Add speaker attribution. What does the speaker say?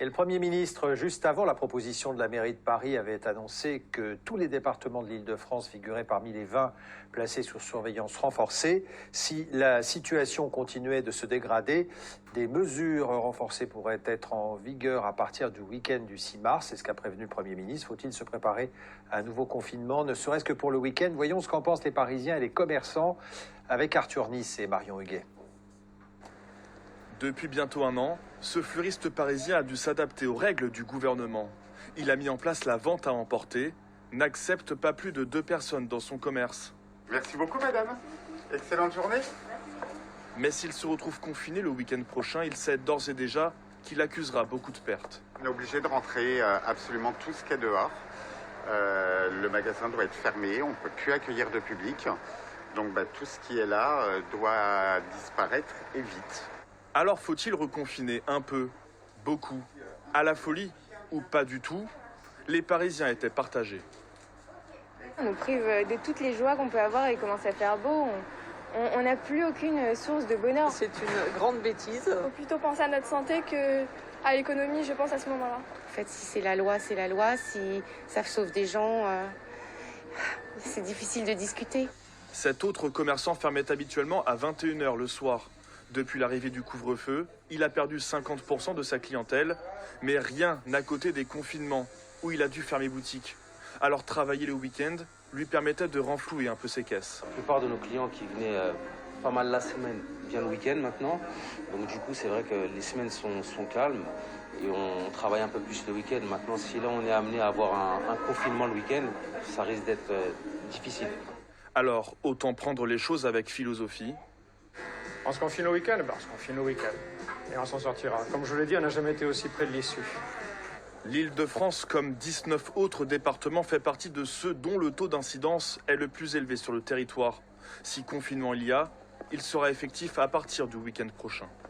Speaker 1: Et le Premier ministre, juste avant la proposition de la mairie de Paris, avait annoncé que tous les départements de l'Île-de-France figuraient parmi les 20 placés sous surveillance renforcée. Si la situation continuait de se dégrader, des mesures renforcées pourraient être en vigueur à partir du week-end du 6 mars. C'est ce qu'a prévenu le Premier ministre. Faut-il se préparer à un nouveau confinement, ne serait-ce que pour le week-end? Voyons ce qu'en pensent les Parisiens et les commerçants avec Arthur Nice et Marion Huguet.
Speaker 2: Depuis bientôt un an, ce fleuriste parisien a dû s'adapter aux règles du gouvernement. Il a mis en place la vente à emporter, n'accepte pas plus de 2 personnes dans son commerce.
Speaker 3: Merci beaucoup, madame. Excellente journée.
Speaker 2: Mais s'il se retrouve confiné le week-end prochain, il sait d'ores et déjà qu'il accusera beaucoup de pertes.
Speaker 3: On est obligé de rentrer absolument tout ce qu'il y a dehors. Le magasin doit être fermé, on ne peut plus accueillir de public. Donc tout ce qui est là doit disparaître et vite.
Speaker 2: Alors faut-il reconfiner un peu, beaucoup, à la folie ou pas du tout? Les Parisiens étaient partagés.
Speaker 4: On nous prive de toutes les joies qu'on peut avoir et il commence à faire beau. On n'a plus aucune source de bonheur.
Speaker 5: C'est une grande bêtise.
Speaker 6: Il faut plutôt penser à notre santé qu'à l'économie, je pense, à ce moment-là.
Speaker 4: En fait, si c'est la loi, c'est la loi. Si ça sauve des gens, c'est difficile de discuter.
Speaker 2: Cet autre commerçant fermait habituellement à 21 h le soir. Depuis l'arrivée du couvre-feu, il a perdu 50% de sa clientèle, mais rien à côté des confinements où il a dû fermer boutique. Alors travailler le week-end lui permettait de renflouer un peu ses caisses.
Speaker 7: La plupart de nos clients qui venaient pas mal la semaine viennent le week-end maintenant. Donc du coup, c'est vrai que les semaines sont calmes et on travaille un peu plus le week-end. Maintenant, si là on est amené à avoir un confinement le week-end, ça risque d'être difficile.
Speaker 2: Alors, autant prendre les choses avec philosophie.
Speaker 8: On se confine le week-end, on se confine le week-end. Et on s'en sortira. Comme je vous l'ai dit, on n'a jamais été aussi près de l'issue.
Speaker 2: L'Île-de-France, comme 19 autres départements, fait partie de ceux dont le taux d'incidence est le plus élevé sur le territoire. Si confinement il y a, il sera effectif à partir du week-end prochain.